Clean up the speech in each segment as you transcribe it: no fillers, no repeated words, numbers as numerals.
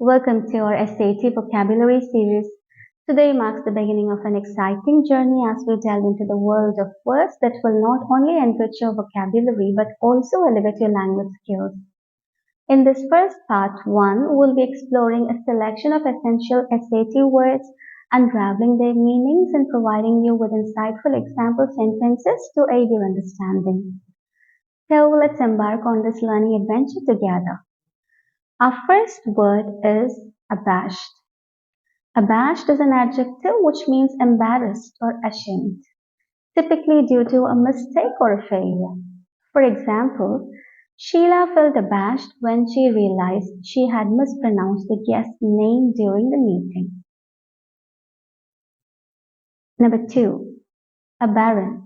Welcome to our SAT vocabulary series. Today marks the beginning of an exciting journey as we delve into the world of words that will not only enrich your vocabulary but also elevate your language skills. In this first part 1, we'll be exploring a selection of essential SAT words, unraveling their meanings and providing you with insightful example sentences to aid your understanding. So let's embark on this learning adventure together. Our first word is abashed. Abashed is an adjective which means embarrassed or ashamed, typically due to a mistake or a failure. For example, Sheila felt abashed when she realized she had mispronounced the guest's name during the meeting. Number 2. Aberrant.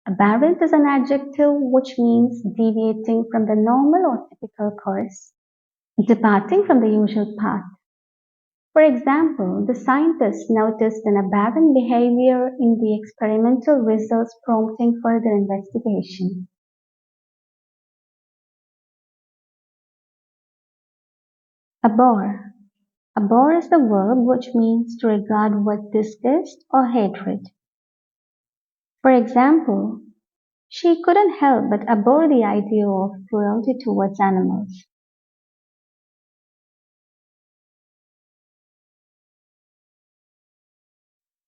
Aberrant is an adjective which means deviating from the normal or typical course, departing from the usual path. For example, the scientists noticed an aberrant behavior in the experimental results, prompting further investigation. Abhor. Abhor is the verb which means to regard with disgust or hatred. For example, she couldn't help but abhor the idea of cruelty towards animals.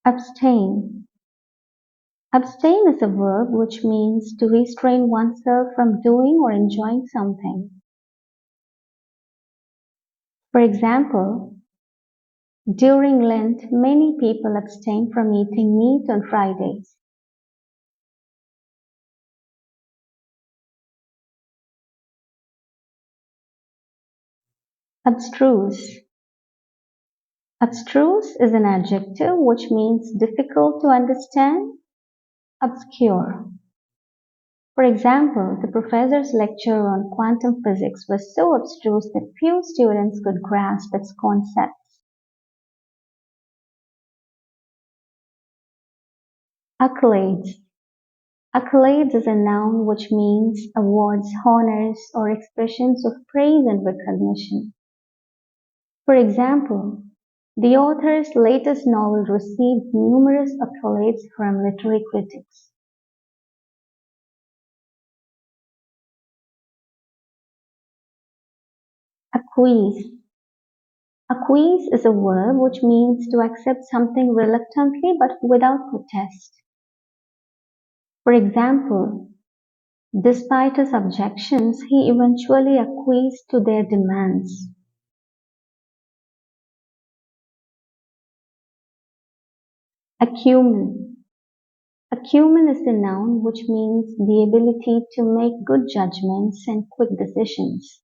Abstain. Abstain is a verb which means to restrain oneself from doing or enjoying something. For example, during Lent, many people abstain from eating meat on Fridays. Abstruse. Abstruse is an adjective which means difficult to understand, obscure. For example, the professor's lecture on quantum physics was so abstruse that few students could grasp its concepts. Accolades. Accolades is a noun which means awards, honors, or expressions of praise and recognition. For example, the author's latest novel received numerous accolades from literary critics. Acquiesce. Acquiesce is a verb which means to accept something reluctantly but without protest. For example, despite his objections, he eventually acquiesced to their demands. Acumen. Acumen is the noun which means the ability to make good judgments and quick decisions.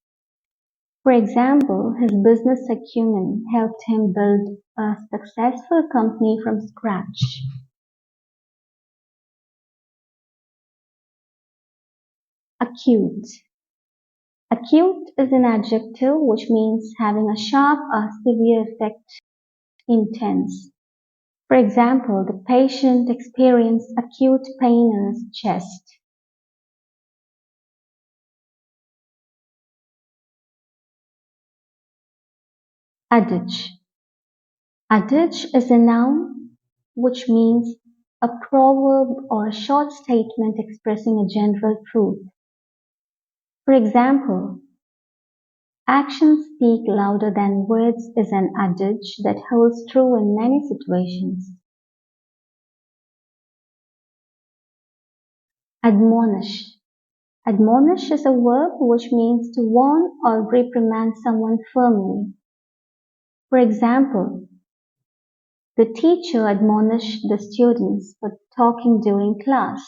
For example, his business acumen helped him build a successful company from scratch. Acute. Acute is an adjective which means having a sharp or severe effect, intense. For example, the patient experienced acute pain in his chest. Adage. Adage is a noun which means a proverb or a short statement expressing a general truth. For example, actions speak louder than words is an adage that holds true in many situations. Admonish. Admonish is a verb which means to warn or reprimand someone firmly. For example, the teacher admonished the students for talking during class.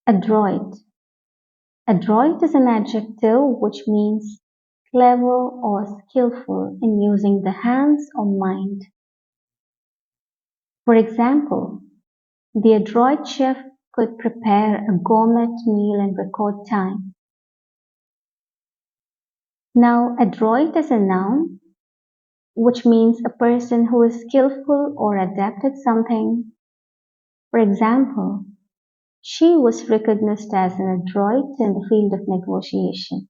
Adroit. Adroit is an adjective which means clever or skillful in using the hands or mind. For example, the adroit chef could prepare a gourmet meal in record time. Now, adroit is a noun which means a person who is skillful or adept at something. For example, She was recognized as an adroit in the field of negotiation.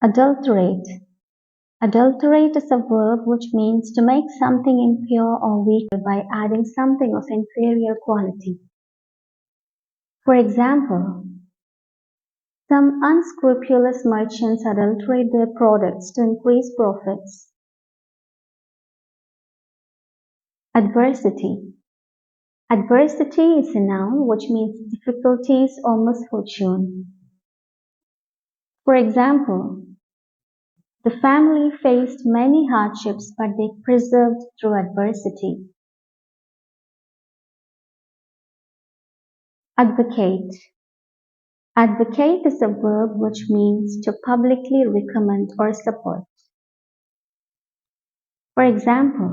Adulterate. Adulterate is a verb which means to make something impure or weaker by adding something of inferior quality. For example, some unscrupulous merchants adulterate their products to increase profits. Adversity. Adversity is a noun which means difficulties or misfortune. For example, the family faced many hardships but they persevered through adversity. Advocate. Advocate is a verb which means to publicly recommend or support. For example,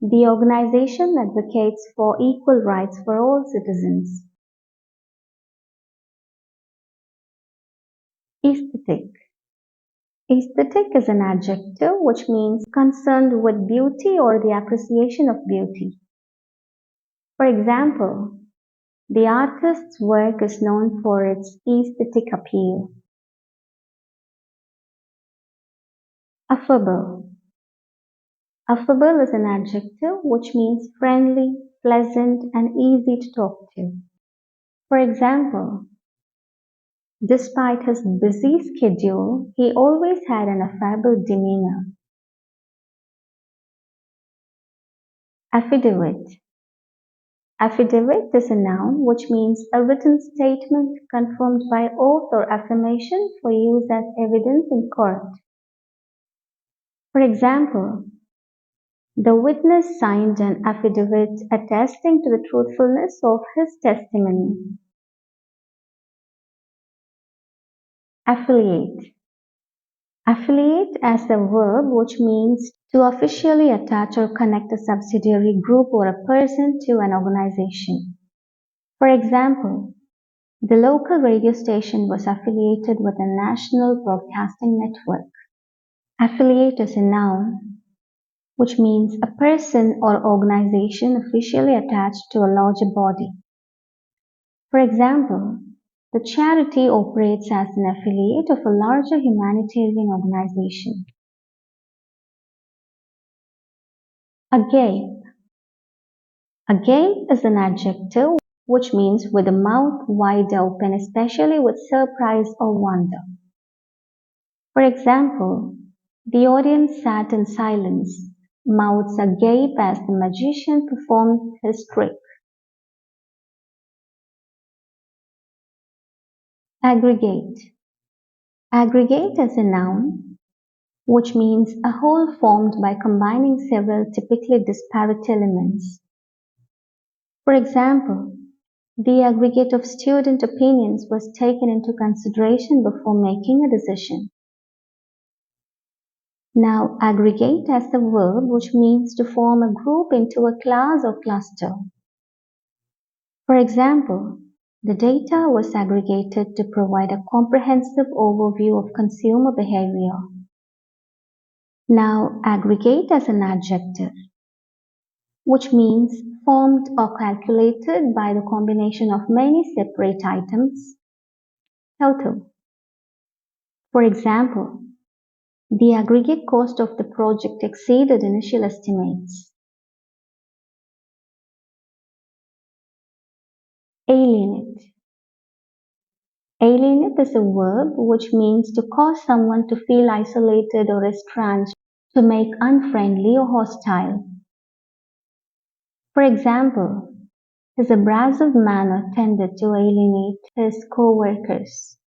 the organization advocates for equal rights for all citizens. Aesthetic. Aesthetic is an adjective which means concerned with beauty or the appreciation of beauty. For example, the artist's work is known for its aesthetic appeal. Affable. Affable is an adjective which means friendly, pleasant, and easy to talk to. For example, despite his busy schedule, he always had an affable demeanor. Affidavit. Affidavit is a noun which means a written statement confirmed by oath or affirmation for use as evidence in court. For example, the witness signed an affidavit attesting to the truthfulness of his testimony. Affiliate. Affiliate as a verb which means to officially attach or connect a subsidiary group or a person to an organization. For example, the local radio station was affiliated with a national broadcasting network. Affiliate is a noun which means a person or organization officially attached to a larger body. For example, the charity operates as an affiliate of a larger humanitarian organization. A-gape. A-gape is an adjective which means with the mouth wide open, especially with surprise or wonder. For example, the audience sat in silence, mouths agape as the magician performed his trick. Aggregate. Aggregate is a noun which means a whole formed by combining several typically disparate elements. For example, the aggregate of student opinions was taken into consideration before making a decision. Now, aggregate as a verb which means to form a group into a class or cluster. For example, the data was aggregated to provide a comprehensive overview of consumer behavior. Now, aggregate as an adjective, which means formed or calculated by the combination of many separate items. Total. For example, the aggregate cost of the project exceeded initial estimates. Alienate. Alienate is a verb which means to cause someone to feel isolated or estranged, to make unfriendly or hostile. For example, his abrasive manner tended to alienate his co-workers.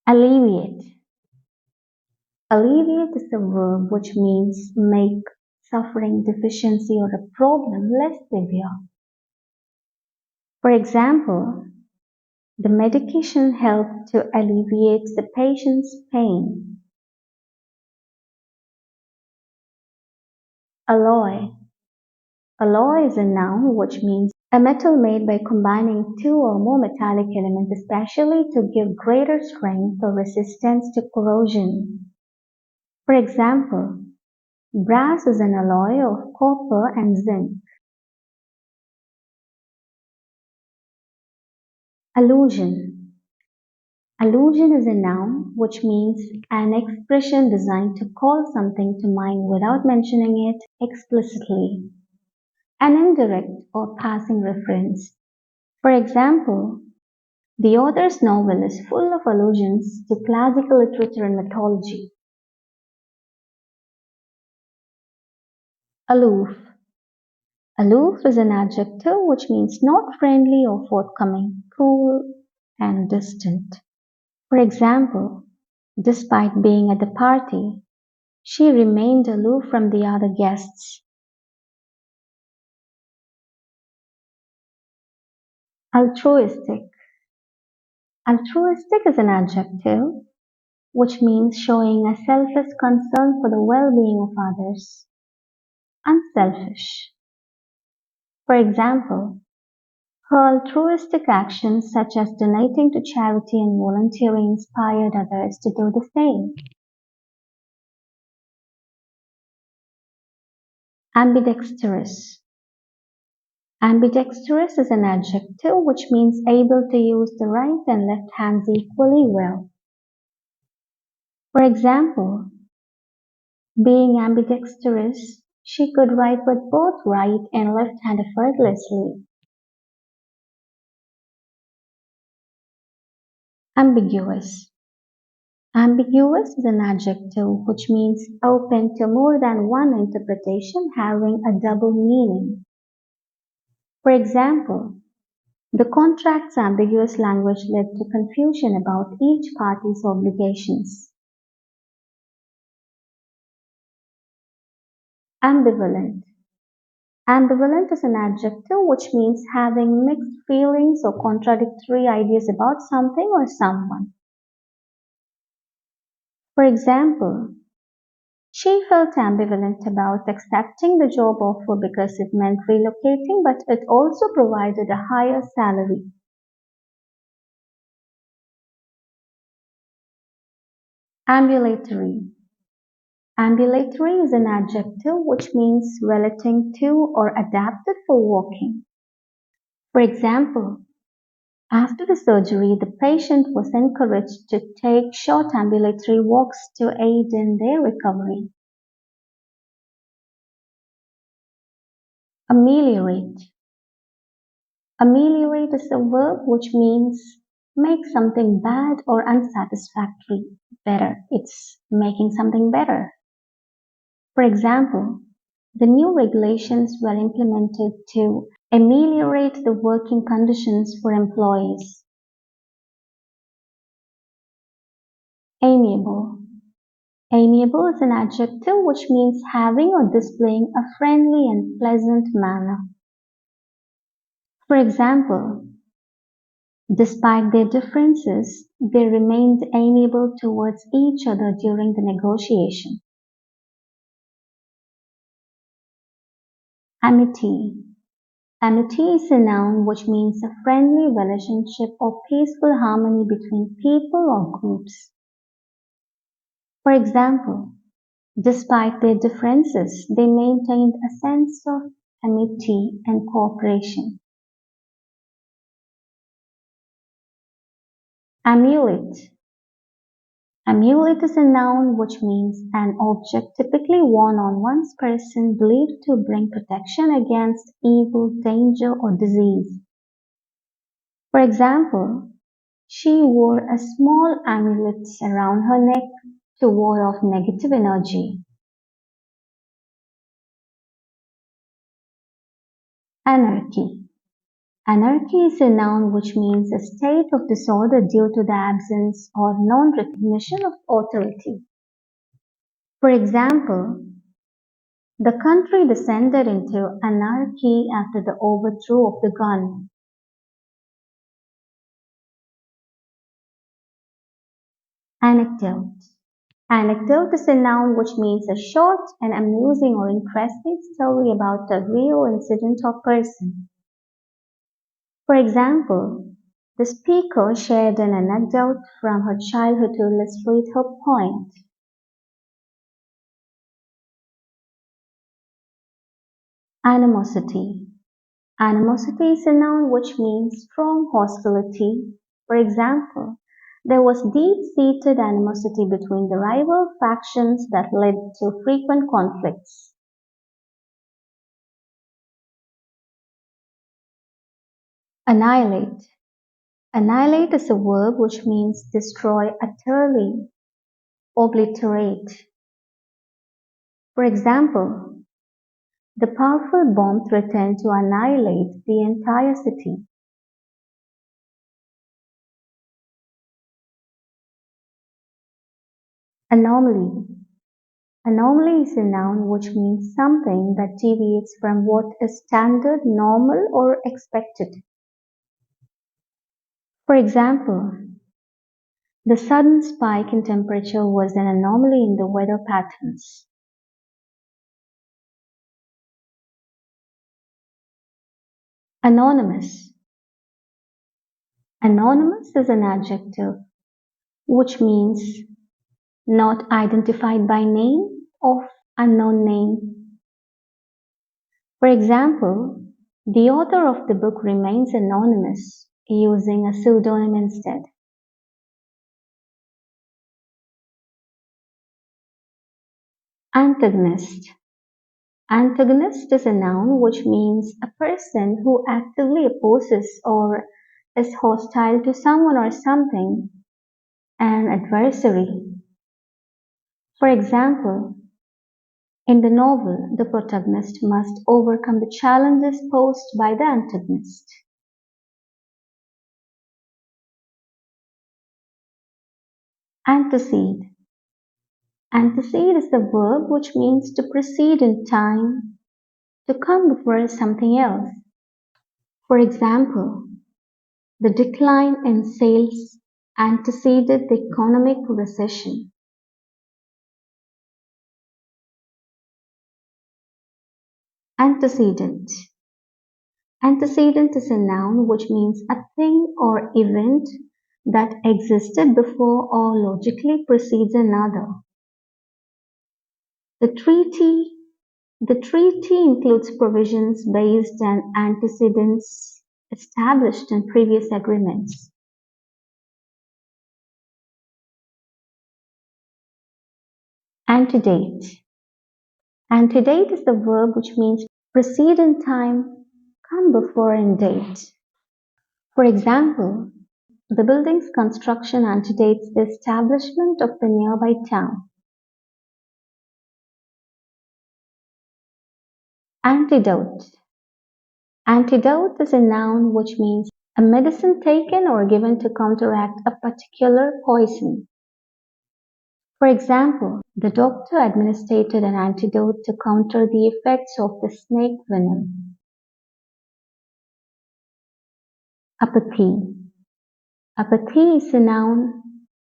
Alleviate. Alleviate is a verb which means make suffering, deficiency, or a problem less severe. For example, the medication helped to alleviate the patient's pain. Alloy. Alloy is a noun which means a metal made by combining two or more metallic elements, especially to give greater strength or resistance to corrosion. For example, Brass is an alloy of copper and zinc. Allusion. Allusion is a noun which means an expression designed to call something to mind without mentioning it explicitly. An indirect or passing reference. For example, the author's novel is full of allusions to classical literature and mythology. Aloof. Aloof is an adjective which means not friendly or forthcoming, cool and distant. For example, despite being at the party, she remained aloof from the other guests. Altruistic. Altruistic is an adjective which means showing a selfless concern for the well-being of others. Unselfish. For example, her altruistic actions such as donating to charity and volunteering inspired others to do the same. Ambidextrous. Ambidextrous is an adjective which means able to use the right and left hands equally well. For example, being ambidextrous, she could write with both right and left hand effortlessly. Ambiguous. Ambiguous is an adjective which means open to more than one interpretation having a double meaning. For example, the contract's ambiguous language led to confusion about each party's obligations. Ambivalent. Ambivalent is an adjective which means having mixed feelings or contradictory ideas about something or someone. For example, she felt ambivalent about accepting the job offer because it meant relocating, but it also provided a higher salary. Ambulatory. Ambulatory is an adjective which means relating to or adapted for walking. For example, after the surgery, the patient was encouraged to take short ambulatory walks to aid in their recovery. Ameliorate. Ameliorate is a verb which means make something bad or unsatisfactory better. It's making something better. For example, the new regulations were implemented to ameliorate the working conditions for employees. Amiable. Amiable is an adjective which means having or displaying a friendly and pleasant manner. For example, despite their differences, they remained amiable towards each other during the negotiation. Amity. Amity is a noun which means a friendly relationship or peaceful harmony between people or groups. For example, despite their differences, they maintained a sense of amity and cooperation. Amulet. Amulet is a noun which means an object typically worn on one's person believed to bring protection against evil, danger, or disease. For example, she wore a small amulet around her neck to ward off negative energy. Anarchy. Anarchy is a noun which means a state of disorder due to the absence or non-recognition of authority. For example, the country descended into anarchy after the overthrow of the government. Anecdote. Anecdote is a noun which means a short and amusing or interesting story about a real incident or person. For example, the speaker shared an anecdote from her childhood to illustrate her point. Animosity. Animosity is a noun which means strong hostility. For example, there was deep-seated animosity between the rival factions that led to frequent conflicts. Annihilate. Annihilate is a verb which means destroy utterly, obliterate. For example, the powerful bomb threatened to annihilate the entire city. Anomaly. Anomaly is a noun which means something that deviates from what is standard, normal, or expected. For example, the sudden spike in temperature was an anomaly in the weather patterns. Anonymous. Anonymous is an adjective which means not identified by name, of unknown name. For example, the author of the book remains anonymous, using a pseudonym instead. Antagonist. Antagonist is a noun which means a person who actively opposes or is hostile to someone or something, an adversary. For example, in the novel, the protagonist must overcome the challenges posed by the antagonist. Antecede. Antecede is the verb which means to precede in time, to come before something else. For example, the decline in sales anteceded the economic recession. Antecedent. Antecedent is a noun which means a thing or event that existed before or logically precedes another. The treaty includes provisions based on antecedents established in previous agreements. Antedate. Antedate is the verb which means precede in time, come before in date. For example, the building's construction antedates the establishment of the nearby town. Antidote. Antidote is a noun which means a medicine taken or given to counteract a particular poison. For example, the doctor administered an antidote to counter the effects of the snake venom. Apathy. Apathy is a noun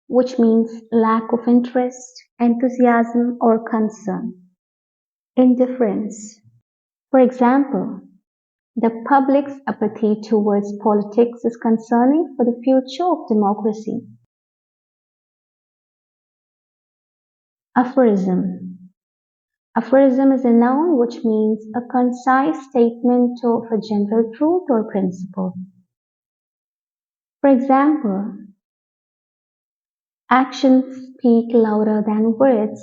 which means lack of interest, enthusiasm, or concern. Indifference. For example, the public's apathy towards politics is concerning for the future of democracy. Aphorism. Aphorism is a noun which means a concise statement of a general truth or principle. For example, actions speak louder than words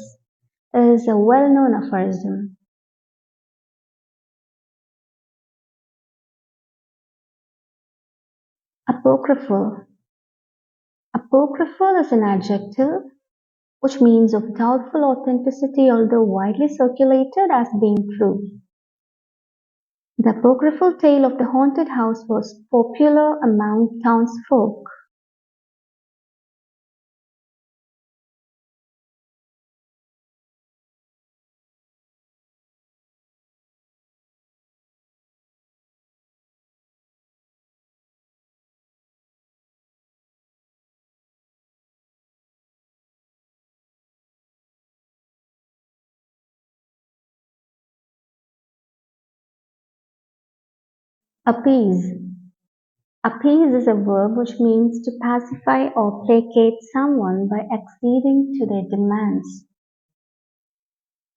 is a well-known aphorism. Apocryphal. Apocryphal is an adjective which means of doubtful authenticity although widely circulated as being true. The apocryphal tale of the haunted house was popular among townsfolk. Appease. Appease is a verb which means to pacify or placate someone by acceding to their demands.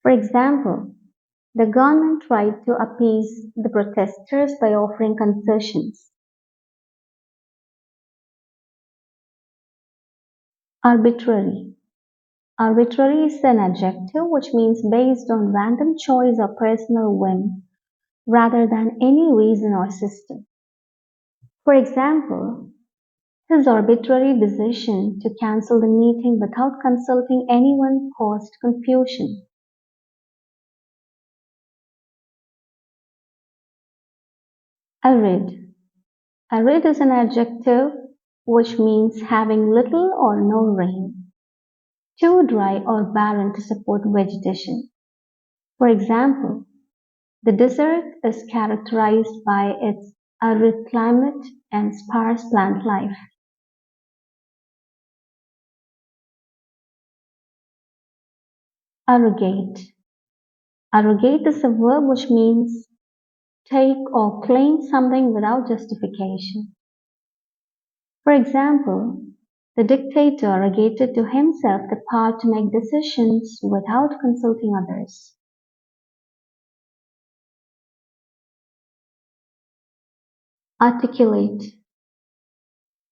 For example, The government tried to appease the protesters by offering concessions. Arbitrary. Arbitrary is an adjective which means based on random choice or personal whim, rather than any reason or system. For example, his arbitrary decision to cancel the meeting without consulting anyone caused confusion. Arid. Arid is an adjective which means having little or no rain, too dry or barren to support vegetation. For example, the desert is characterized by its arid climate and sparse plant life. Arrogate. Arrogate is a verb which means take or claim something without justification. For example, the dictator arrogated to himself the power to make decisions without consulting others. Articulate.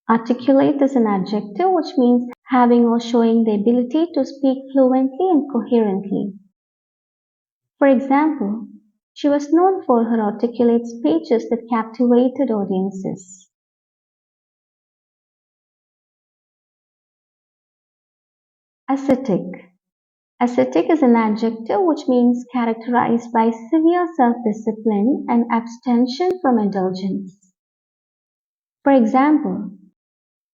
Articulate is an adjective which means having or showing the ability to speak fluently and coherently. For example, she was known for her articulate speeches that captivated audiences. Ascetic. Ascetic is an adjective which means characterized by severe self-discipline and abstention from indulgence. For example,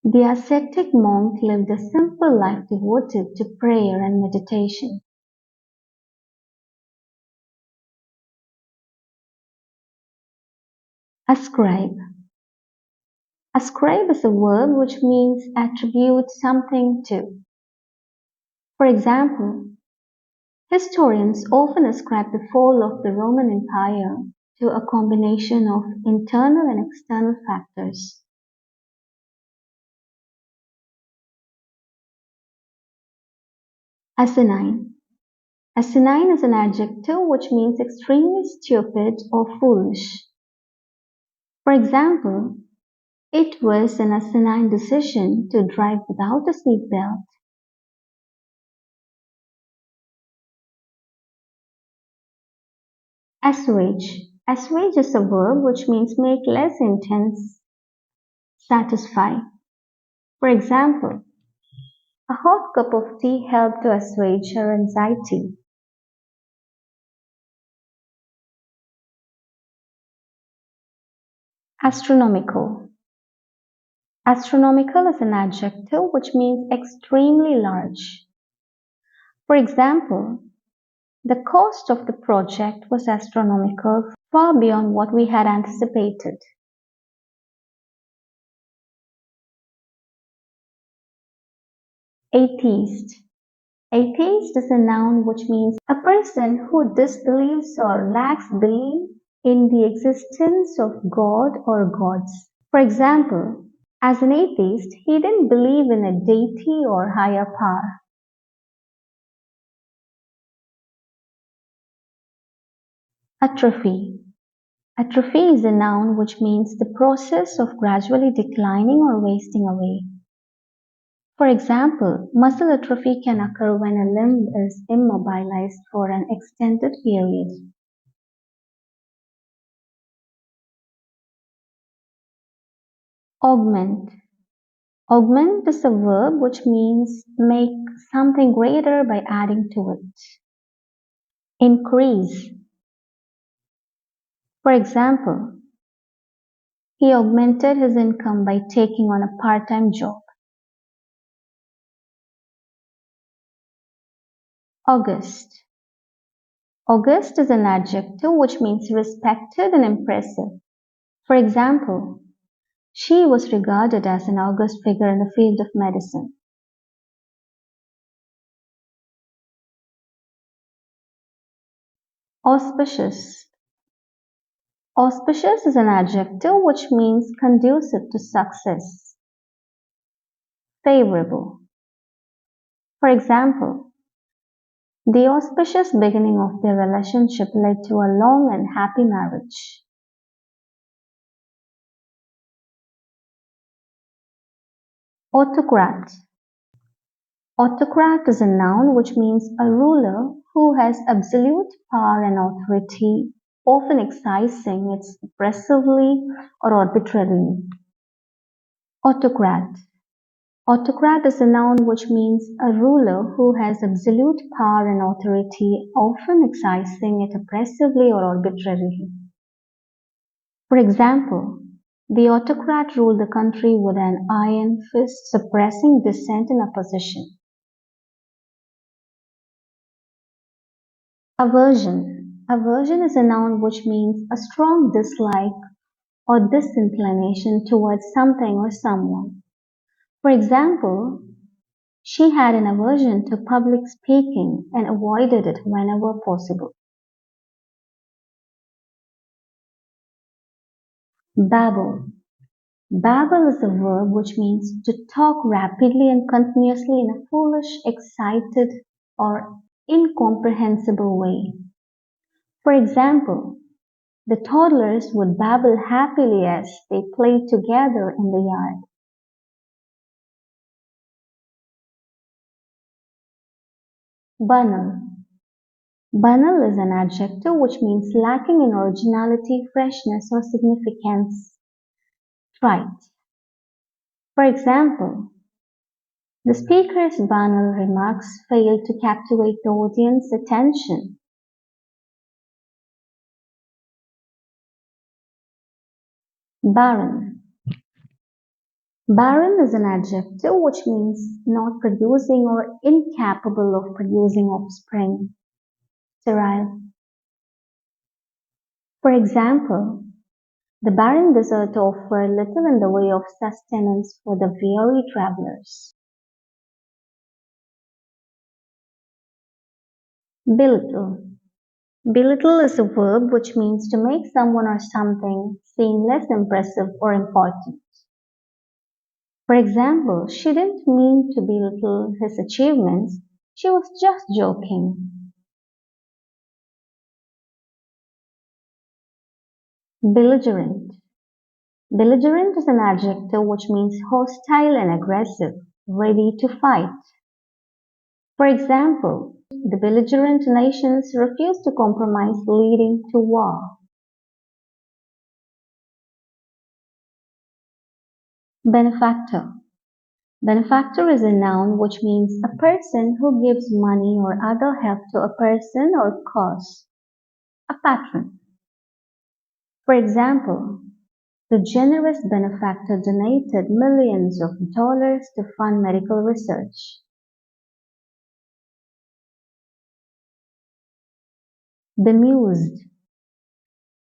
the ascetic monk lived a simple life devoted to prayer and meditation. Ascribe. Ascribe is a verb which means attribute something to. For example, historians often ascribe the fall of the Roman Empire to a combination of internal and external factors. Asinine. Asinine is an adjective which means extremely stupid or foolish. For example, it was an asinine decision to drive without a seatbelt. Assuage. Assuage is a verb which means make less intense, satisfy. For example, a hot cup of tea helped to assuage her anxiety. Astronomical. Astronomical is an adjective which means extremely large. For example, the cost of the project was astronomical, far beyond what we had anticipated. Atheist. Atheist is a noun which means a person who disbelieves or lacks belief in the existence of God or gods. For example, as an atheist, he didn't believe in a deity or higher power. Atrophy. Atrophy is a noun which means the process of gradually declining or wasting away. For example, muscle atrophy can occur when a limb is immobilized for an extended period. Augment. Augment is a verb which means make something greater by adding to it. Increase. For example, he augmented his income by taking on a part-time job. August. August is an adjective which means respected and impressive. For example, she was regarded as an august figure in the field of medicine. Auspicious. Auspicious is an adjective which means conducive to success. Favorable. For example, The auspicious beginning of their relationship led to a long and happy marriage. Autocrat. Autocrat is a noun which means a ruler who has absolute power and authority, often exercising it oppressively or arbitrarily. Autocrat. Autocrat is a noun which means a ruler who has absolute power and authority, often exercising it oppressively or arbitrarily. For example, the autocrat ruled the country with an iron fist, suppressing dissent and opposition. Aversion. Aversion is a noun which means a strong dislike or disinclination towards something or someone. For example, she had an aversion to public speaking and avoided it whenever possible. Babble. Babble is a verb which means to talk rapidly and continuously in a foolish, excited, or incomprehensible way. For example, the toddlers would babble happily as they played together in the yard. Banal. Banal is an adjective which means lacking in originality, freshness, or significance. Trite. For example, the speaker's banal remarks failed to captivate the audience's attention. Barren. Barren is an adjective which means not producing or incapable of producing offspring. Sterile. For example, the barren desert offered little in the way of sustenance for the weary travelers. Belittle. Belittle is a verb which means to make someone or something seem less impressive or important. For example, she didn't mean to belittle his achievements, she was just joking. Belligerent. Belligerent is an adjective which means hostile and aggressive, ready to fight. For example, the belligerent nations refused to compromise, leading to war. Benefactor. Benefactor is a noun which means a person who gives money or other help to a person or cause. A patron. For example, the generous benefactor donated millions of dollars to fund medical research. Bemused.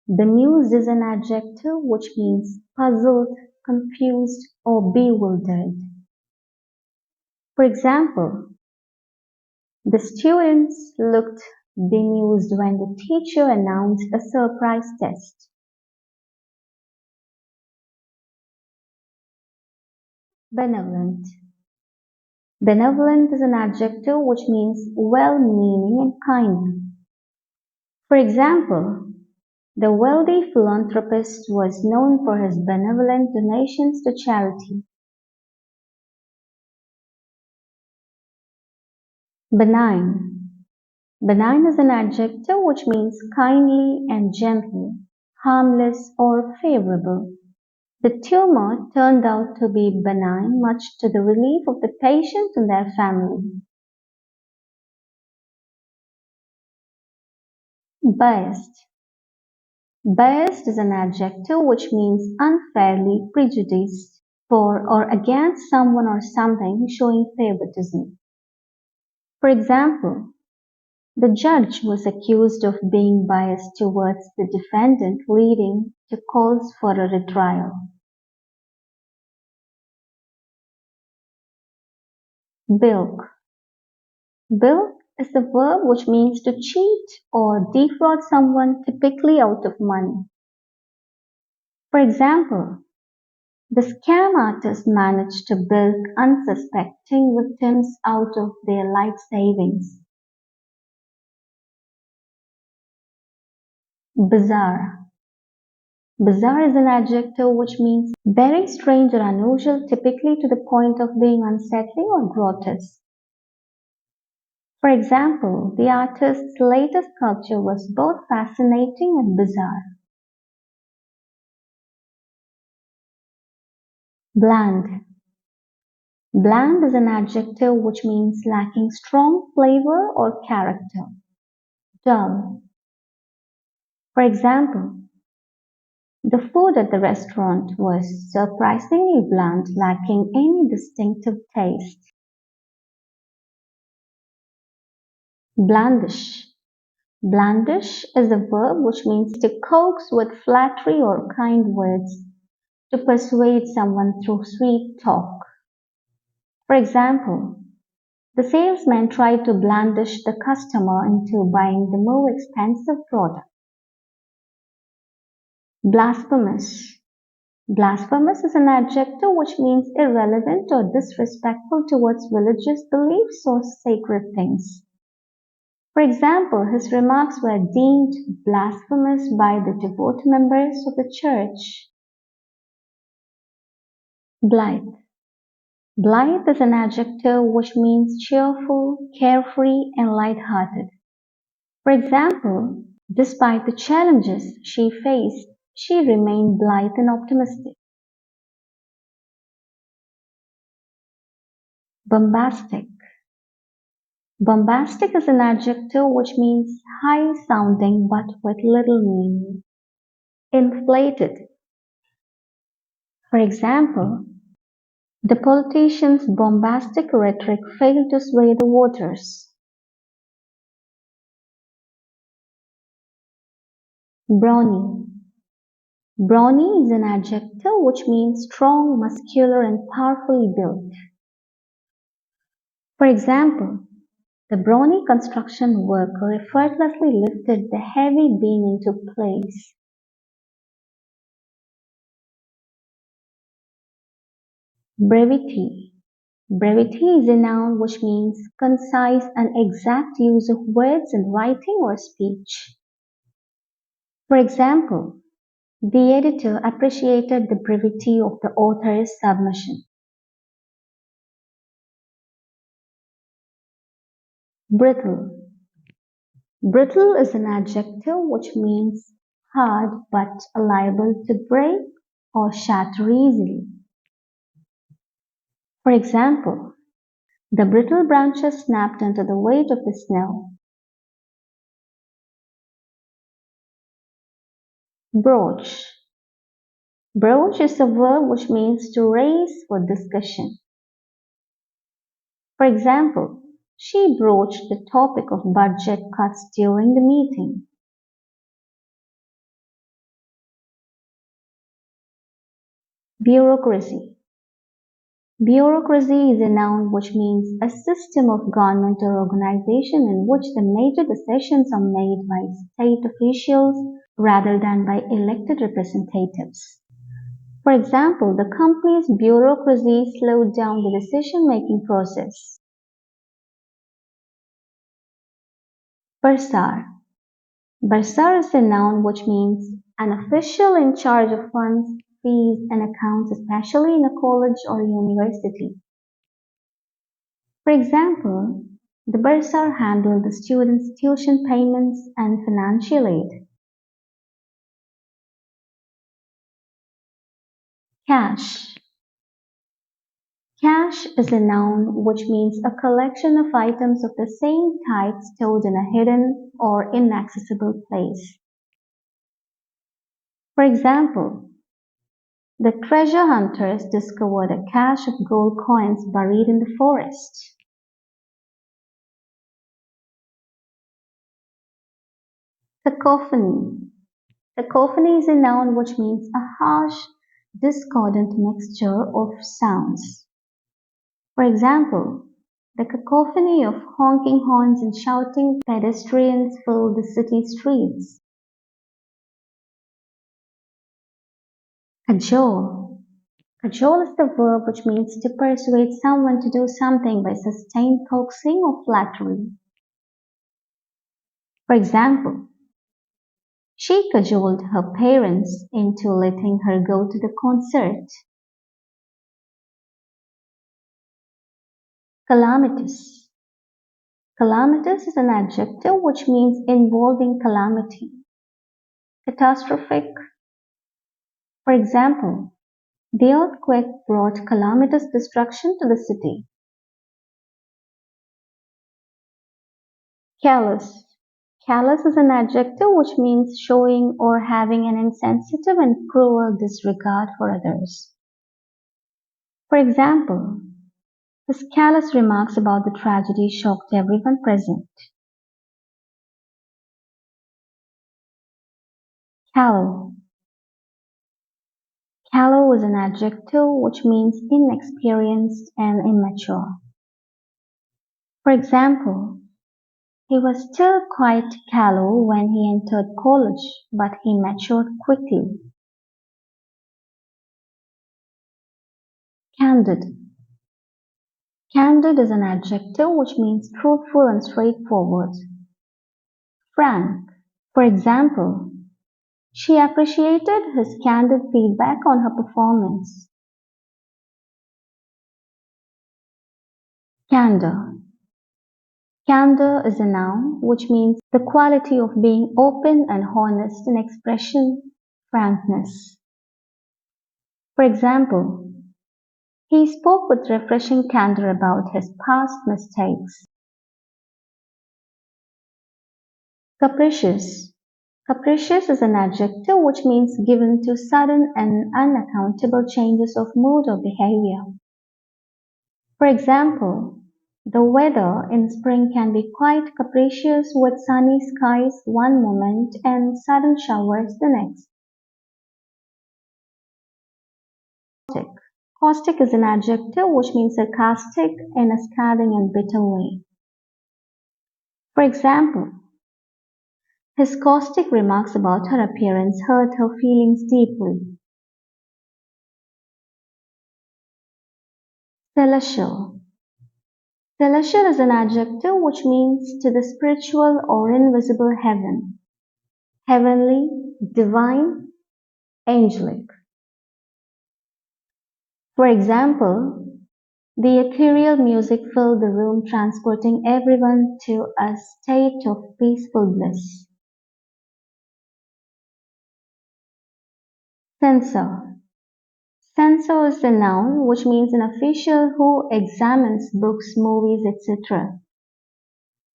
Bemused is an adjective which means puzzled, confused, or bewildered. For example, the students looked bemused when the teacher announced a surprise test. Benevolent. Benevolent is an adjective which means well-meaning and kindly. For example, the wealthy philanthropist was known for his benevolent donations to charity. Benign. Benign is an adjective which means kindly and gentle, harmless or favorable. The tumor turned out to be benign, much to the relief of the patient and their family. Biased. Biased is an adjective which means unfairly prejudiced for or against someone or something, showing favoritism. For example, the judge was accused of being biased towards the defendant, leading to calls for a retrial. Bilk. Bilk is the verb which means to cheat or defraud someone, typically out of money. For example, the scam artist managed to bilk unsuspecting victims out of their life savings. Bizarre. Bizarre is an adjective which means very strange or unusual, typically to the point of being unsettling or grotesque. For example, the artist's latest sculpture was both fascinating and bizarre. Bland. Bland is an adjective which means lacking strong flavor or character. Dull. For example, the food at the restaurant was surprisingly bland, lacking any distinctive taste. Blandish. Blandish is a verb which means to coax with flattery or kind words, to persuade someone through sweet talk. For example, the salesman tried to blandish the customer into buying the more expensive product. Blasphemous. Blasphemous is an adjective which means irrelevant or disrespectful towards religious beliefs or sacred things. For example, his remarks were deemed blasphemous by the devout members of the church. Blithe. Blithe is an adjective which means cheerful, carefree, and light-hearted. For example, despite the challenges she faced, she remained blithe and optimistic. Bombastic. Bombastic is an adjective which means high-sounding but with little meaning. Inflated. For example, the politician's bombastic rhetoric failed to sway the voters. Brawny. Brawny is an adjective which means strong, muscular, and powerfully built. For example, the brawny construction worker effortlessly lifted the heavy beam into place. Brevity. Brevity is a noun which means concise and exact use of words in writing or speech. For example, the editor appreciated the brevity of the author's submission. Brittle. Brittle is an adjective which means hard but liable to break or shatter easily. For example, the brittle branches snapped under the weight of the snow. Broach. Broach is a verb which means to raise for discussion. For example, she broached the topic of budget cuts during the meeting. Bureaucracy. Bureaucracy is a noun which means a system of government or organization in which the major decisions are made by state officials rather than by elected representatives. For example, the company's bureaucracy slowed down the decision-making process. Bursar. Bursar is a noun which means an official in charge of funds, fees, and accounts, especially in a college or university. For example, the bursar handled the students' tuition payments and financial aid. Cache. Cache is a noun which means a collection of items of the same type stored in a hidden or inaccessible place. For example, the treasure hunters discovered a cache of gold coins buried in the forest. Cacophony. Cacophony is a noun which means a harsh, discordant mixture of sounds. For example, the cacophony of honking horns and shouting pedestrians filled the city streets. Cajole. Cajole is the verb which means to persuade someone to do something by sustained coaxing or flattery. For example, She cajoled her parents into letting her go to the concert. Calamitous. Calamitous is an adjective which means involving calamity. Catastrophic. For example, the earthquake brought calamitous destruction to the city. Callous. Callous is an adjective which means showing or having an insensitive and cruel disregard for others. For example, his callous remarks about the tragedy shocked everyone present. Callow. Callow is an adjective which means inexperienced and immature. For example, he was still quite callow when he entered college, but he matured quickly. Candid. Candid is an adjective which means truthful and straightforward. Frank. For example, she appreciated his candid feedback on her performance. Candor. Candor is a noun which means the quality of being open and honest in expression, frankness. For example, he spoke with refreshing candor about his past mistakes. Capricious. Capricious is an adjective which means given to sudden and unaccountable changes of mood or behavior. For example, the weather in spring can be quite capricious with sunny skies one moment and sudden showers the next. Caustic. Caustic is an adjective which means sarcastic in a scathing and bitter way. For example, his caustic remarks about her appearance hurt her feelings deeply. Celestial. Celestial is an adjective which means to the spiritual or invisible heaven. Heavenly, divine, angelic. For example, the ethereal music filled the room, transporting everyone to a state of peaceful bliss. Censor. Censor is a noun which means an official who examines books, movies, etc.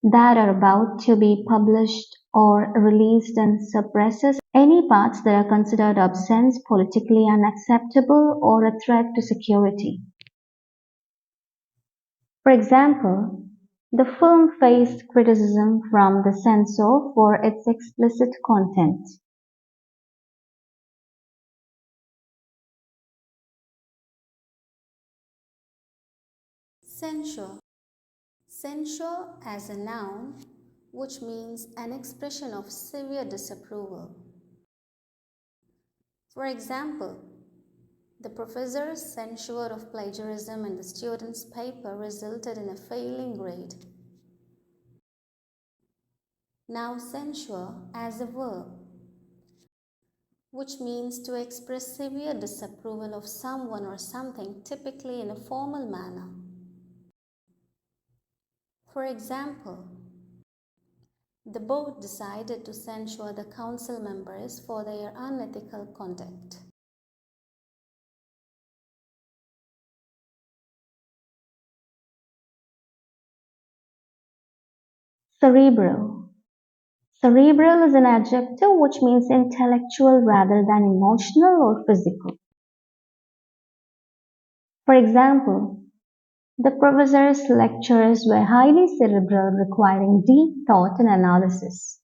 that are about to be published or released and suppresses any parts that are considered obscene, politically unacceptable, or a threat to security. For example, the film faced criticism from the censor for its explicit content. Censure. Censure as a noun, which means an expression of severe disapproval. For example, the professor's censure of plagiarism in the student's paper resulted in a failing grade. Now censure as a verb, which means to express severe disapproval of someone or something, typically in a formal manner. For example, the board decided to censure the council members for their unethical conduct. Cerebral. Cerebral is an adjective which means intellectual rather than emotional or physical. For example, the professor's lectures were highly cerebral, requiring deep thought and analysis.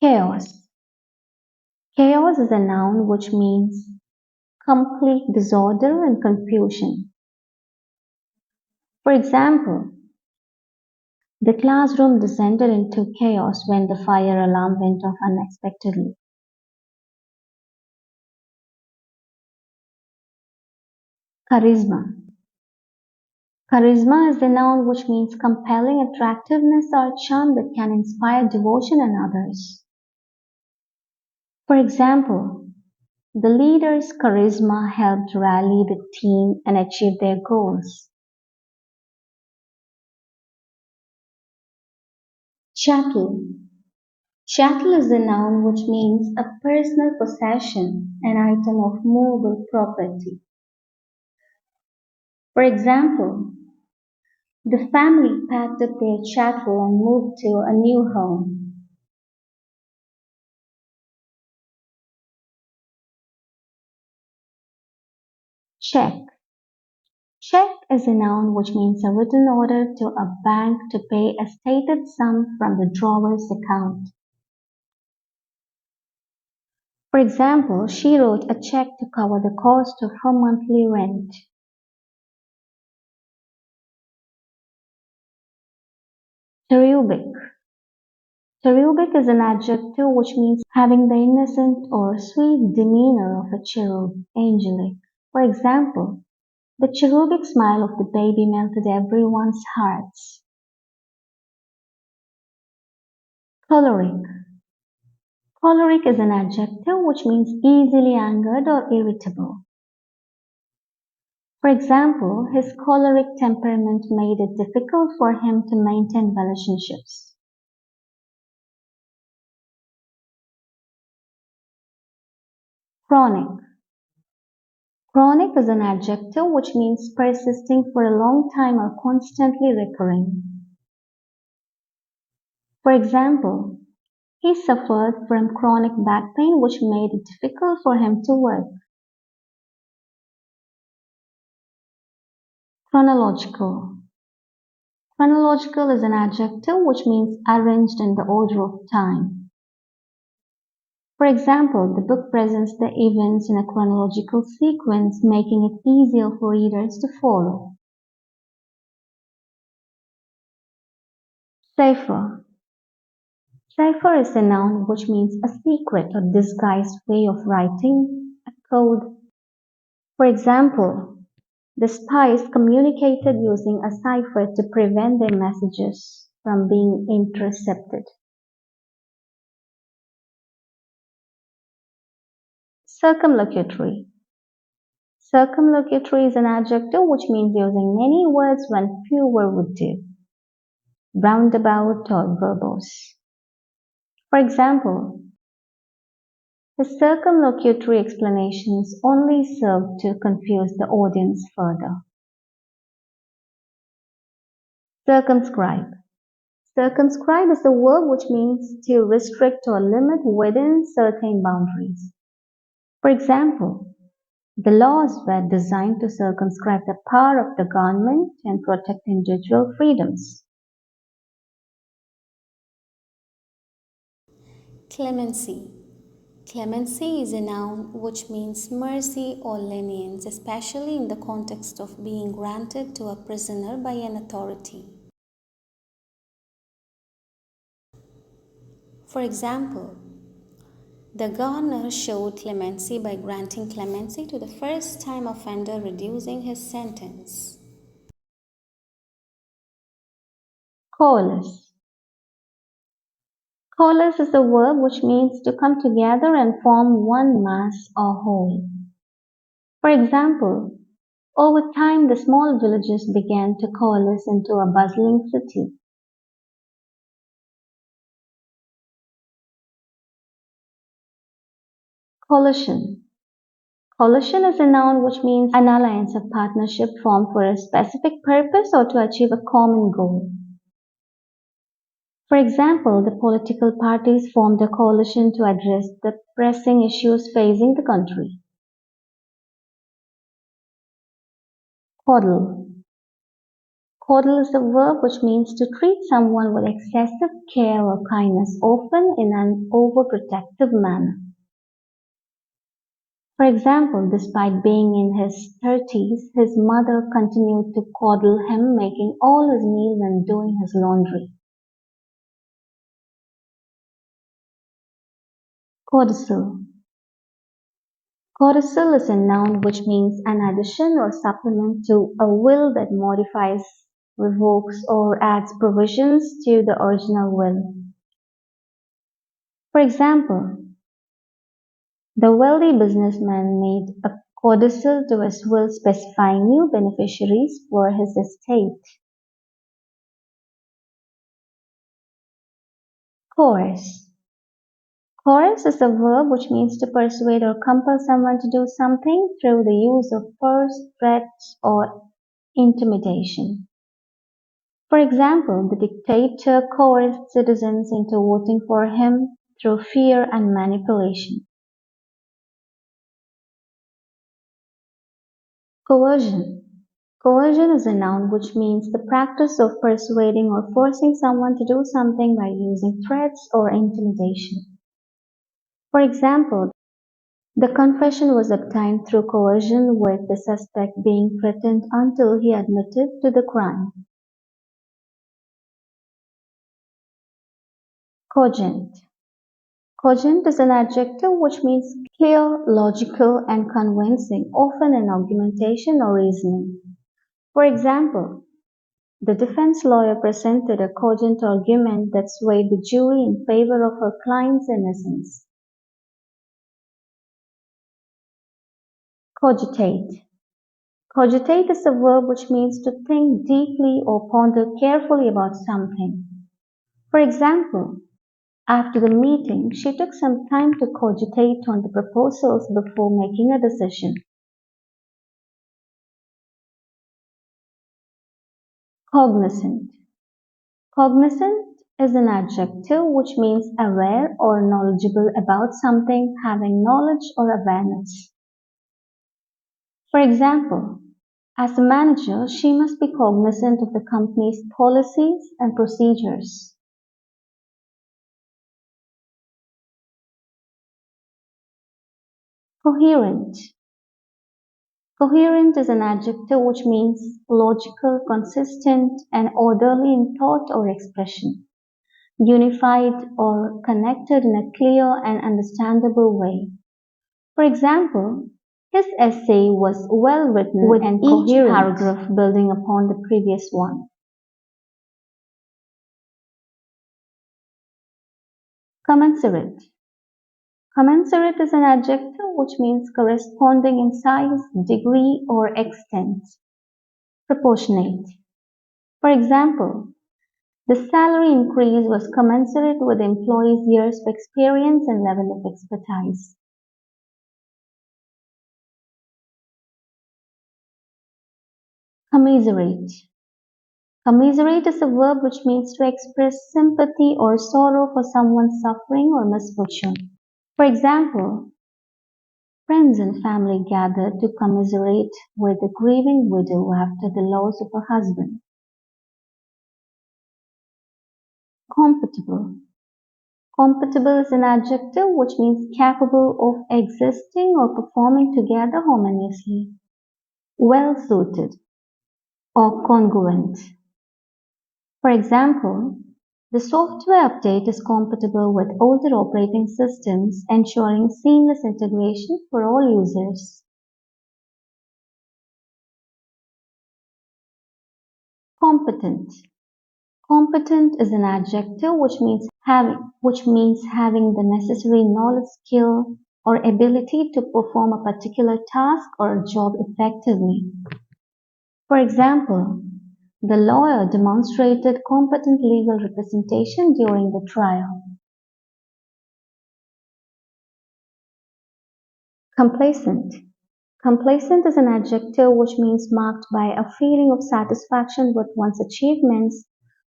Chaos. Chaos is a noun which means complete disorder and confusion. For example, the classroom descended into chaos when the fire alarm went off unexpectedly. Charisma. Charisma is the noun which means compelling attractiveness or charm that can inspire devotion in others. For example, the leader's charisma helped rally the team and achieve their goals. Chattel. Chattel is a noun which means a personal possession, an item of movable property. For example, the family packed up their chattel and moved to a new home. Check. Check is a noun which means a written order to a bank to pay a stated sum from the drawer's account. For example, she wrote a check to cover the cost of her monthly rent. Cherubic. Cherubic is an adjective which means having the innocent or sweet demeanor of a cherub, angelic. For example, the cherubic smile of the baby melted everyone's hearts. Choleric. Choleric is an adjective which means easily angered or irritable. For example, his choleric temperament made it difficult for him to maintain relationships. Chronic. Chronic is an adjective which means persisting for a long time or constantly recurring. For example, he suffered from chronic back pain which made it difficult for him to work. Chronological. Chronological is an adjective which means arranged in the order of time. For example, the book presents the events in a chronological sequence, making it easier for readers to follow. Cipher. Cipher is a noun which means a secret or disguised way of writing a code. For example, the spies communicated using a cipher to prevent their messages from being intercepted. Circumlocutory. Circumlocutory is an adjective which means using many words when fewer would do. Roundabout or verbose. For example, the circumlocutory explanations only serve to confuse the audience further. Circumscribe. Circumscribe is a verb which means to restrict or limit within certain boundaries. For example, the laws were designed to circumscribe the power of the government and protect individual freedoms. Clemency. Clemency is a noun which means mercy or lenience, especially in the context of being granted to a prisoner by an authority. For example, the governor showed clemency by granting clemency to the first-time offender, reducing his sentence. Coalesce. Coalesce is a verb which means to come together and form one mass or whole. For example, over time the small villages began to coalesce into a bustling city. Coalition. Coalition is a noun which means an alliance or partnership formed for a specific purpose or to achieve a common goal. For example, the political parties formed a coalition to address the pressing issues facing the country. Coddle. Coddle is a verb which means to treat someone with excessive care or kindness, often in an overprotective manner. For example, despite being in his 30s, his mother continued to coddle him, making all his meals and doing his laundry. Codicil. Codicil is a noun which means an addition or supplement to a will that modifies, revokes, or adds provisions to the original will. For example, the wealthy businessman made a codicil to his will specifying new beneficiaries for his estate. Coerce. Coerce is a verb which means to persuade or compel someone to do something through the use of force, threats, or intimidation. For example, the dictator coerced citizens into voting for him through fear and manipulation. Coercion. Coercion is a noun which means the practice of persuading or forcing someone to do something by using threats or intimidation. For example, the confession was obtained through coercion, with the suspect being threatened until he admitted to the crime. Cogent. Cogent is an adjective which means clear, logical, and convincing, often in argumentation or reasoning. For example, the defense lawyer presented a cogent argument that swayed the jury in favor of her client's innocence. Cogitate. Cogitate is a verb which means to think deeply or ponder carefully about something. For example, after the meeting, she took some time to cogitate on the proposals before making a decision. Cognizant. Cognizant is an adjective which means aware or knowledgeable about something, having knowledge or awareness. For example, as a manager, she must be cognizant of the company's policies and procedures. Coherent. Coherent is an adjective which means logical, consistent, and orderly in thought or expression, unified or connected in a clear and understandable way. For example, his essay was well written with and each paragraph building upon the previous one. Commensurate. Commensurate is an adjective which means corresponding in size, degree, or extent. Proportionate. For example, the salary increase was commensurate with the employee's years of experience and level of expertise. Commiserate. Commiserate is a verb which means to express sympathy or sorrow for someone's suffering or misfortune. For example, friends and family gathered to commiserate with the grieving widow after the loss of her husband. Compatible. Compatible is an adjective which means capable of existing or performing together harmoniously, well-suited, or congruent. For example, the software update is compatible with older operating systems, ensuring seamless integration for all users. Competent. Competent is an adjective which means having the necessary knowledge, skill, or ability to perform a particular task or job effectively. For example, the lawyer demonstrated competent legal representation during the trial. Complacent. Complacent is an adjective which means marked by a feeling of satisfaction with one's achievements,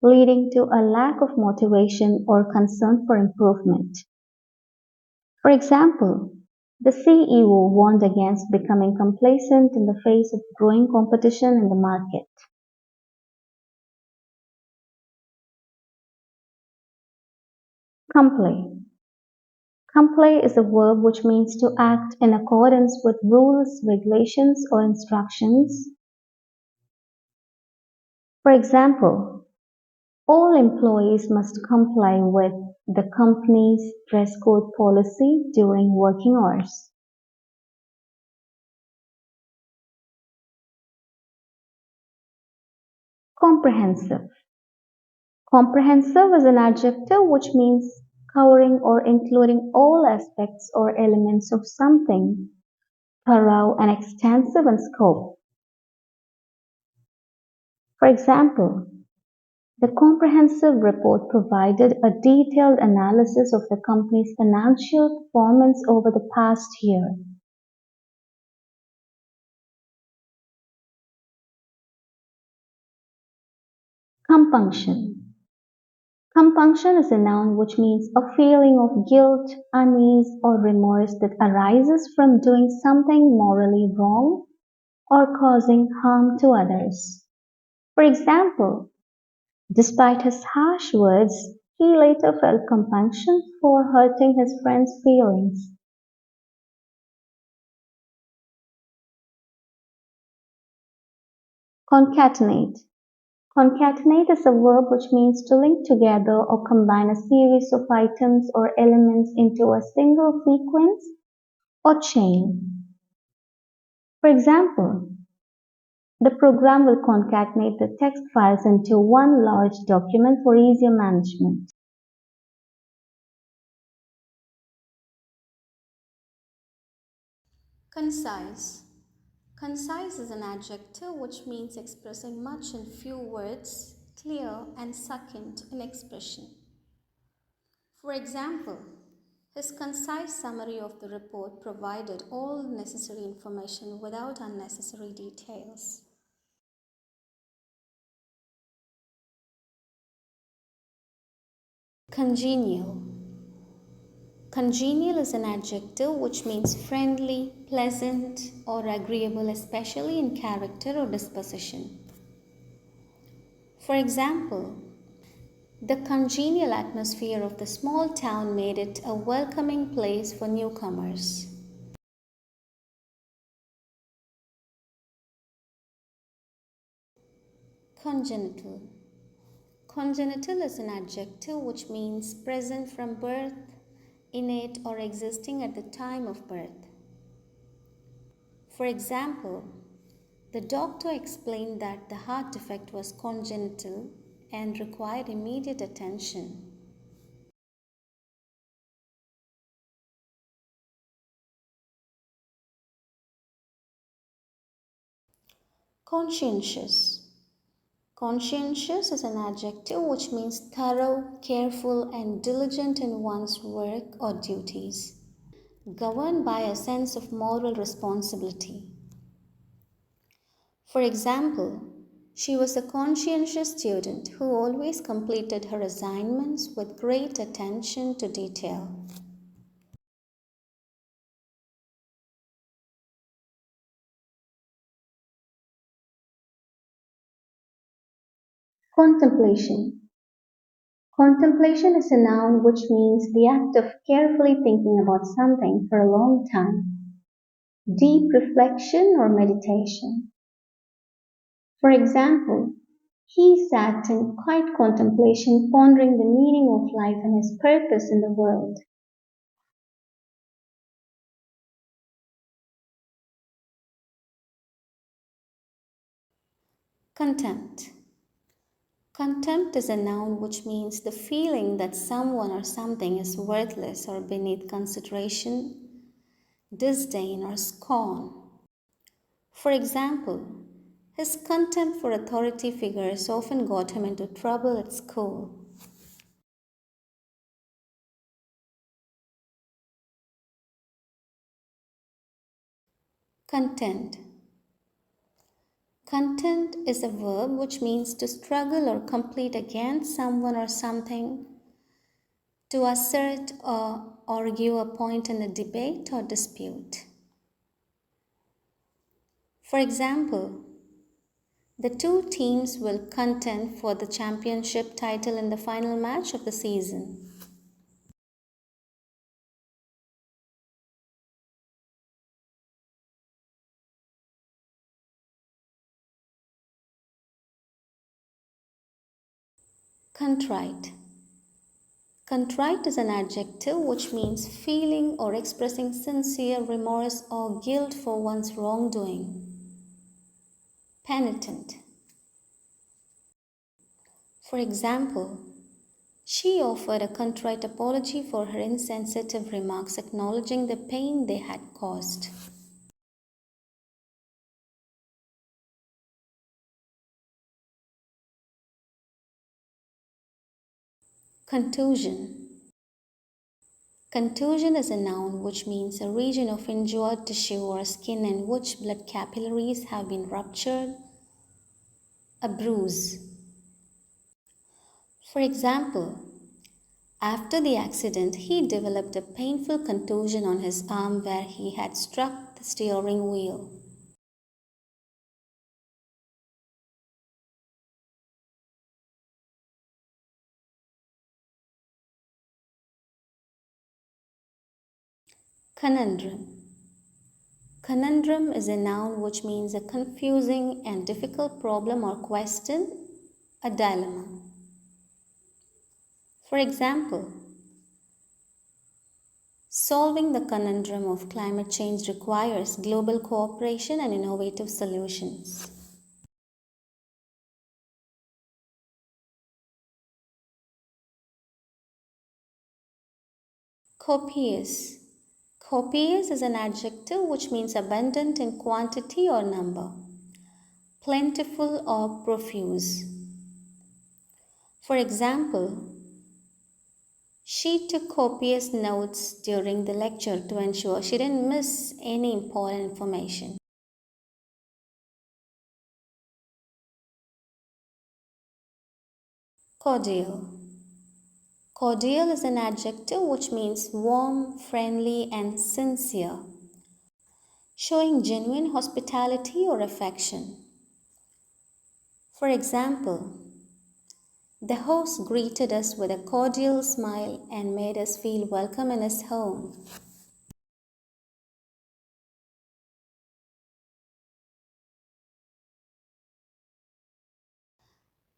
leading to a lack of motivation or concern for improvement. For example, the CEO warned against becoming complacent in the face of growing competition in the market. Comply. Comply is a verb which means to act in accordance with rules, regulations, or instructions. For example, all employees must comply with the company's dress code policy during working hours. Comprehensive. Comprehensive is an adjective which means covering or including all aspects or elements of something, thorough and extensive in scope. For example, the comprehensive report provided a detailed analysis of the company's financial performance over the past year. Compunction. Compunction is a noun which means a feeling of guilt, unease, or remorse that arises from doing something morally wrong or causing harm to others. For example, despite his harsh words, he later felt compunction for hurting his friend's feelings. Concatenate. Concatenate is a verb which means to link together or combine a series of items or elements into a single sequence or chain. For example, the program will concatenate the text files into one large document for easier management. Concise. Concise is an adjective which means expressing much in few words, clear and succinct in expression. For example, his concise summary of the report provided all necessary information without unnecessary details. Congenial. Congenial is an adjective which means friendly, pleasant, or agreeable, especially in character or disposition. For example, the congenial atmosphere of the small town made it a welcoming place for newcomers. Congenital. Congenital is an adjective which means present from birth, innate, or existing at the time of birth. For example, the doctor explained that the heart defect was congenital and required immediate attention. Conscientious. Conscientious is an adjective which means thorough, careful, and diligent in one's work or duties, governed by a sense of moral responsibility. For example, she was a conscientious student who always completed her assignments with great attention to detail. Contemplation. Contemplation is a noun which means the act of carefully thinking about something for a long time, deep reflection or meditation. For example, he sat in quiet contemplation, pondering the meaning of life and his purpose in the world. Contempt. Contempt is a noun which means the feeling that someone or something is worthless or beneath consideration, disdain, or scorn. For example, his contempt for authority figures often got him into trouble at school. Content. Content is a verb which means to struggle or compete against someone or something, to assert or argue a point in a debate or dispute. For example, the two teams will contend for the championship title in the final match of the season. Contrite. Contrite is an adjective which means feeling or expressing sincere remorse or guilt for one's wrongdoing. Penitent. For example, she offered a contrite apology for her insensitive remarks, acknowledging the pain they had caused. Contusion. Contusion is a noun which means a region of injured tissue or skin in which blood capillaries have been ruptured, a bruise. For example, after the accident, he developed a painful contusion on his arm where he had struck the steering wheel. Conundrum. Conundrum is a noun which means a confusing and difficult problem or question, a dilemma. For example, solving the conundrum of climate change requires global cooperation and innovative solutions. Copious. Copious is an adjective which means abundant in quantity or number, plentiful or profuse. For example, she took copious notes during the lecture to ensure she didn't miss any important information. Cordial. Cordial is an adjective which means warm, friendly, and sincere, showing genuine hospitality or affection. For example, the host greeted us with a cordial smile and made us feel welcome in his home.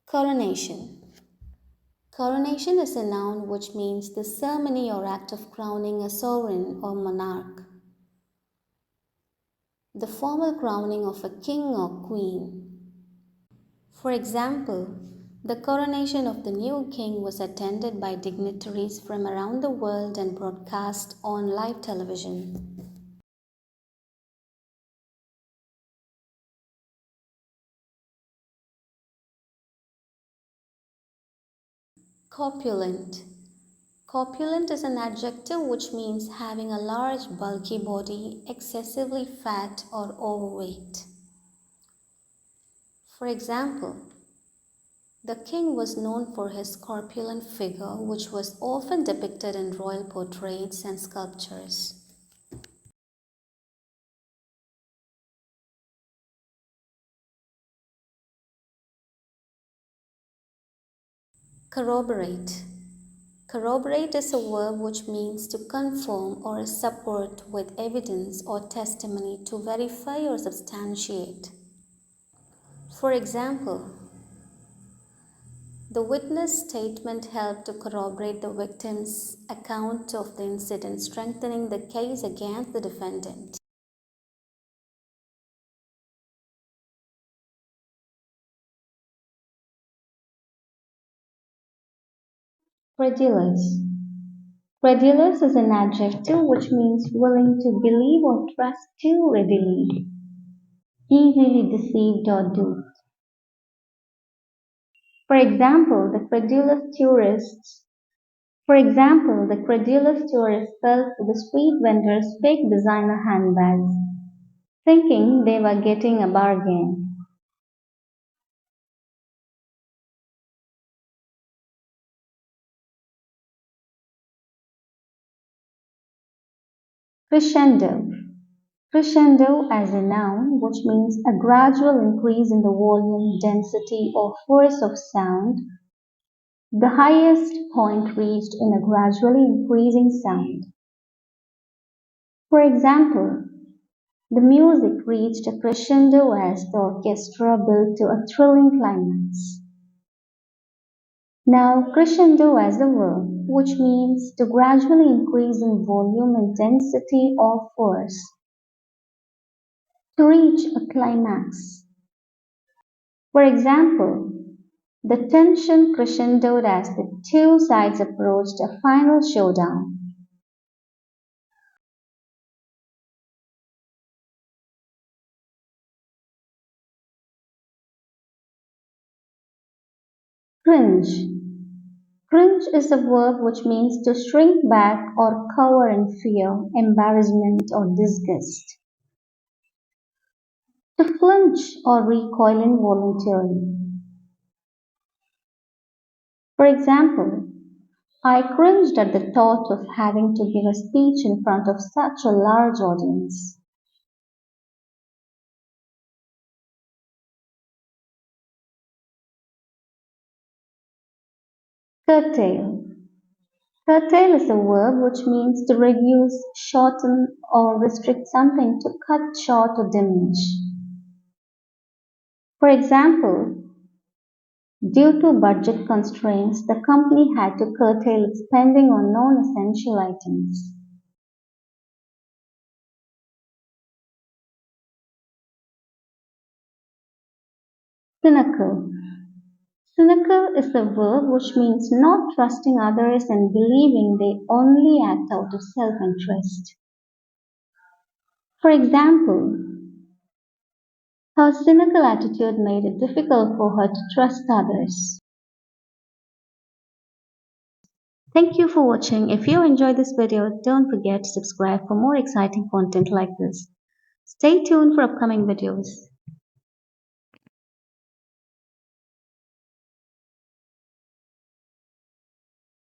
Coronation. Coronation is a noun which means the ceremony or act of crowning a sovereign or monarch. The formal crowning of a king or queen. For example, the coronation of the new king was attended by dignitaries from around the world and broadcast on live television. Corpulent. Corpulent is an adjective which means having a large, bulky body, excessively fat or overweight. For example, the king was known for his corpulent figure, which was often depicted in royal portraits and sculptures. Corroborate. Corroborate is a verb which means to confirm or support with evidence or testimony to verify or substantiate. For example, the witness statement helped to corroborate the victim's account of the incident, strengthening the case against the defendant. Credulous. Credulous is an adjective which means willing to believe or trust too readily, easily deceived or duped. For example, the credulous tourists fell for the street vendors' fake designer handbags, thinking they were getting a bargain. Crescendo. Crescendo as a noun, which means a gradual increase in the volume, density, or force of sound, the highest point reached in a gradually increasing sound. For example, the music reached a crescendo as the orchestra built to a thrilling climax. Now, crescendo as a verb, which means to gradually increase in volume and density or force. To reach a climax. For example, The tension crescendoed as the two sides approached a final showdown. Cringe. Cringe is a verb which means to shrink back or cower in fear, embarrassment, or disgust. To flinch or recoil involuntarily. For example, I cringed at the thought of having to give a speech in front of such a large audience. Curtail. Curtail is a verb which means to reduce, shorten, or restrict something to cut short or diminish. For example, due to budget constraints, the company had to curtail its spending on non-essential items. Cynical. Cynical is a verb which means not trusting others and believing they only act out of self-interest. For example, her cynical attitude made it difficult for her to trust others. Thank you for watching. If you enjoyed this video, don't forget to subscribe for more exciting content like this. Stay tuned for upcoming videos.